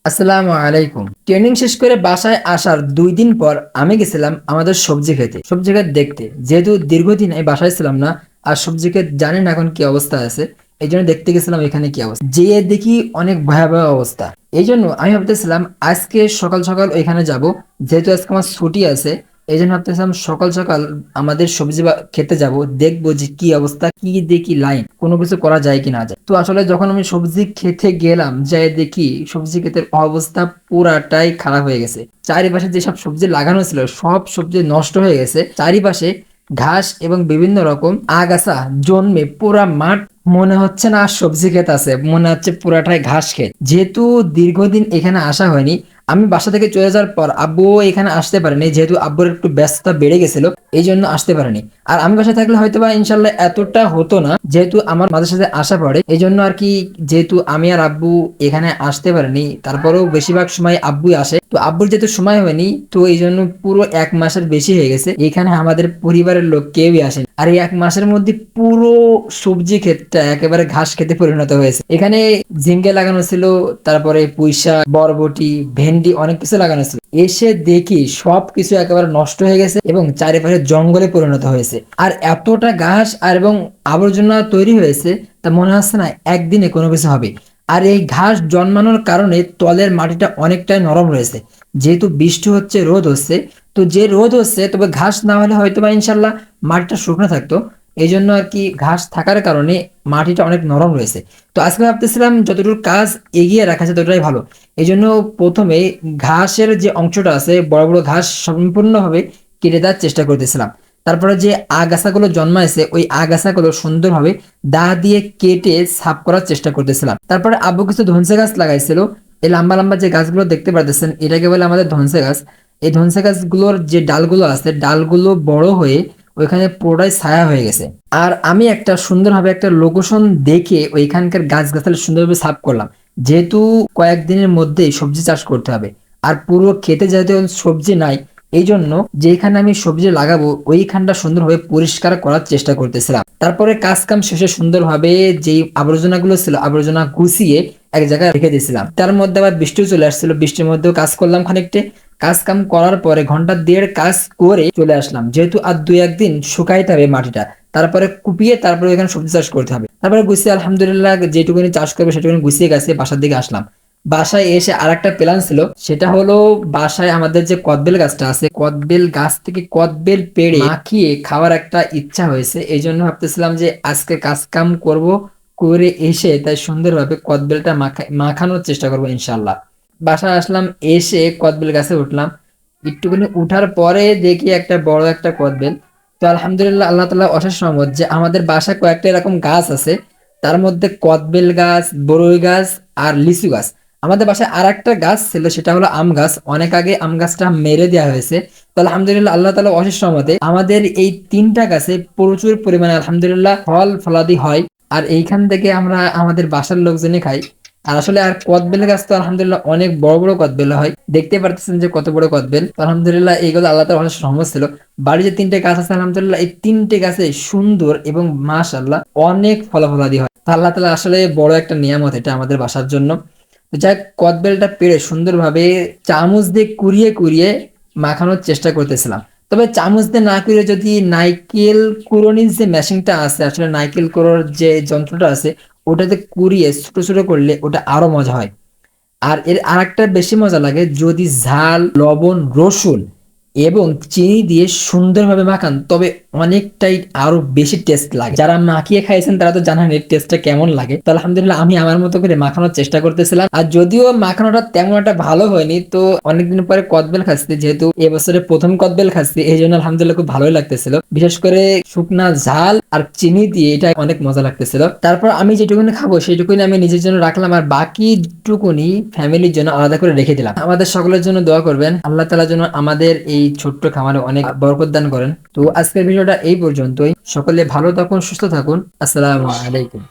আসসালামু আলাইকুম। ট্রেনিং শেষ করে বাসায় আসার 2 দিন পর আমি গেছিলাম আমাদের সবজি খেতে, সবজি ক্ষেত দেখতে। যেহেতু দীর্ঘদিন এই বাসায় ছিলাম না, আর সবজি ক্ষেত জানি না এখন কি অবস্থা আছে, এই জন্য দেখতে গেছিলাম এখানে কি অবস্থা। যেয়ে দেখি অনেক ভয়াবহ অবস্থা। এই জন্য আমি ভাবতেছিলাম আজকে সকাল সকাল ওইখানে যাব। যেহেতু আজকে আমার ছুটি আছে, এই জন্য ভাবতেছিলাম সকাল সকাল আমাদের সবজি খেতে যাব, দেখবো যে কি অবস্থা, কি দেখি লাইন কোনো কিছু করা যায় কি না যায়। তো আসলে যখন আমি সবজি খেতে গেলাম, যাই দেখি সবজি ক্ষেতের অবস্থা পুরাটাই খারাপ হয়ে গেছে। চারিপাশে যেসব সবজি লাগানো ছিল সব সবজি নষ্ট হয়ে গেছে। চারিপাশে ঘাস এবং বিভিন্ন রকম আগাছা জন্মে পুরা মাঠ মনে হচ্ছে না আর সবজি ক্ষেত আছে, মনে হচ্ছে পুরাটাই ঘাস ক্ষেত। যেহেতু দীর্ঘদিন এখানে আসা হয়নি, আমি বাসা থেকে চলে যাওয়ার পর আব্বু এখানে আসতে পারেনি, যেহেতু আব্বুর একটু ব্যস্ততা বেড়ে গেছিল, এই জন্য আসতে পারেনি। আর আমি বাসায় থাকলে হয়তো বা ইনশাল্লাহ এতটা হতো না, যেহেতু আমার মাঝে সাথে আসা পড়ে, এই জন্য আর কি। যেহেতু আমি আর আব্বু এখানে আসতে পারিনি, তারপরেও বেশিরভাগ সময় আব্বুই আসে, তো আব্বুর যেহেতু সময় হয়নি, তো এই জন্য পুরো 1 মাসের বেশি হয়ে গেছে এখানে আমাদের পরিবারের লোক কেউই আসেনি। আর এই 1 মাসের মধ্যে পুরো সবজি ক্ষেতটা একেবারে ঘাস খেতে পরিণত হয়েছে। এখানে ঝিঙ্গে লাগানো ছিল, তারপরে পুঁইশাক, বরবটি, ভেন্ডি, অনেক কিছু লাগানো ছিল। এসে দেখি সবকিছু একেবারে নষ্ট হয়ে গেছে এবং চারিপাশে জঙ্গলে পরিণত হয়েছে। আর এতটা ঘাস আর এবং আবর্জনা তৈরি হয়েছে, তা মনে হচ্ছে না একদিনে কোনো কিছু হবে। আর এই ঘাস জন্মানোর কারণে তলের মাটিটা অনেকটাই নরম রয়েছে। যেহেতু বৃষ্টি হচ্ছে, রোদ হচ্ছে, তো যে রোদ হচ্ছে, তবে ঘাস না হলে হয়তো বা ইনশাল্লাহ মাটিটা শুকনো থাকতো। এই জন্য আর কি ঘাস থাকার কারণে মাটিটা অনেক নরম রয়েছে। তো আজকে ভাবতেছিলাম যতটুকু কাজ এগিয়ে রাখা যায় ততটাই ভালো। এই জন্য প্রথমে ঘাসের যে অংশটা আছে, বড় বড় ঘাস সম্পূর্ণভাবে কেটে দেওয়ার চেষ্টা করতেছিলাম। তারপরে যে আগাছাগুলো জন্মাইছে, ওই আগাছাগুলো সুন্দরভাবে দা দিয়ে কেটে সাফ করার চেষ্টা করতেছিলাম। তারপরে আব্বু কিছু ধনসে গাছ লাগাইছিল। এই লম্বা লম্বা যে গাছগুলো দেখতে পারতেছেন, এটাকে বলে আমাদের ধনসে গাছ। এই ধনসে গাছগুলোর যে ডালগুলো আছে, ডালগুলো বড় হয়ে ওইখানে পুরোটাই ছায়া হয়ে গেছে। আর আমি একটা সুন্দরভাবে একটা লোকেশন দেখে ওইখানকার গাছগাছালি সুন্দরভাবে সাফ করলাম। যেহেতু কয়েকদিনের মধ্যেই সবজি চাষ করতে হবে, আর পুরো খেতে যেহেতু সবজি নাই, এই জন্য যেখানে আমি সবজি লাগাবো ওইখানটা সুন্দরভাবে পরিষ্কার করার চেষ্টা করতেছিলাম। তারপরে কাজ কাম শেষে সুন্দরভাবে যেই আবর্জনাগুলো ছিল, আবর্জনা গুছিয়ে এক জায়গায় রেখে দিয়েছিলাম। তার মধ্যে আবার বৃষ্টিও চলে আসছিল, বৃষ্টির মধ্যেও কাজ করলাম খানিকটা। কাজ কাম করার পরে ঘন্টা দেড় কাজ করে চলে আসলাম, যেহেতু আর 2-1 দিন শুকাইতে হবে মাটিটা। তারপরে কুপিয়ে তারপরে এখানে সবজি চাষ করতে হবে। তারপরে গুছিয়ে আলহামদুলিল্লাহ যেটুকুনি চাষ করবে সেটুকুনি গুছিয়ে গেছে, বাসার দিকে আসলাম। বাসায় এসে আর একটা প্ল্যান ছিল, সেটা হলো বাসায় আমাদের যে কদবেল গাছটা আছে, কদবেল গাছ থেকে কদবেল পেড়ে মাখিয়ে খাওয়ার একটা ইচ্ছা হয়েছে। এই জন্য ভাবতেছিলাম যে আজকে কাজ কাম করব, করে এসে তাই সুন্দরভাবে কদবেলটা মাখানোর চেষ্টা করবো ইনশাল্লাহ। বাসায় আসলাম, এসে কদবেল গাছে উঠলাম। একটুখানি উঠার পরে দেখি একটা বড় একটা কদবেল। তো আলহামদুলিল্লাহ, আল্লাহ তাআলা অশেষ রহমত যে আমাদের বাসায় কয়েকটা এরকম গাছ আছে, তার মধ্যে কদবেল গাছ, বড়ই গাছ আর লিচু গাছ। আমাদের বাসায় আর একটা গাছ ছিল, সেটা হলো আম গাছ। অনেক আগে আম গাছটা মেরে দেওয়া হয়েছে। তো আলহামদুলিল্লাহ, আল্লাহ তাআলা অশেষ রহমতে আমাদের এই 3টা গাছে প্রচুর পরিমাণে আলহামদুলিল্লাহ ফল ফলাদি হয়। আর এইখান থেকে আমরা আমাদের বাসার লোকজনে খাই। আর আসলে আর কদবেল গাছ তো আলহামদুলিল্লাহ অনেক বড় বড় কদবেল হয়, দেখতে পারতেছেন যে কত বড় কদবেল। তো আলহামদুলিল্লাহ এইগুলো আল্লাহ তাআলার অনেক সহমত ছিল। বাড়ির যে 3টে গাছ আছে, আলহামদুলিল্লাহ এই 3টে গাছে সুন্দর এবং মাশাআল্লাহ অনেক ফলাফলাদি হয়। তো আল্লাহ তাআলা আসলে বড় একটা নিয়ামত এটা আমাদের বাসার জন্য। তো যাক, কদবেলটা পেড়ে সুন্দরভাবে চামচ দিয়ে কুড়িয়ে কুড়িয়ে মাখানোর চেষ্টা করতেছিলাম। তবে চামচ দিয়ে না করে যদি নাইকেল কুড়োনির যে মেশিনটা আছে, আসলে নাইকেল কুড়োর যে যন্ত্রটা আছে, ওটাতে কুড়িয়ে ছোট ছোট করলে ওটা আরো মজা হয়। আর এর আরেকটা বেশি মজা লাগে যদি ঝাল, লবণ, রসুন এবং চিনি দিয়ে সুন্দরভাবে মাখান, তবে অনেকটাই আরো বেশি টেস্ট লাগে। যারা মাখিয়ে খাইছেন তারা তো জানেন এর টেস্টটা কেমন লাগে। তো আলহামদুলিল্লাহ আমি আমার মতো করে মাখানোর চেষ্টা করতেছিলাম। আর যদিও মাখানোটা তেমন একটা ভালো হয়নি, তো অনেকদিন পরে কদবেল খাচ্ছি, যেহেতু এবছরে প্রথম কদবেল খাচ্ছি, এই জন্য আলহামদুলিল্লাহ খুব ভালোই লাগতেছিল। বিশেষ করে শুকনা ঝাল আর চিনি দিয়ে এটা অনেক মজা লাগতেছিল। তারপর আমি যেটুকুনি খাবো সেটুকুনি আমি নিজের জন্য রাখলাম, আর বাকিটুকুনি ফ্যামিলির জন্য আলাদা করে রেখে দিলাম। আমাদের সকলের জন্য দোয়া করবেন, আল্লাহ তাআলা যেন আমাদের এই ছোট্ট খামারে অনেক বরকত দান করেন। তো আজকের ভিডিওটা এই পর্যন্তই। সকলে ভালো থাকুন, সুস্থ থাকুন। আসসালামু আলাইকুম।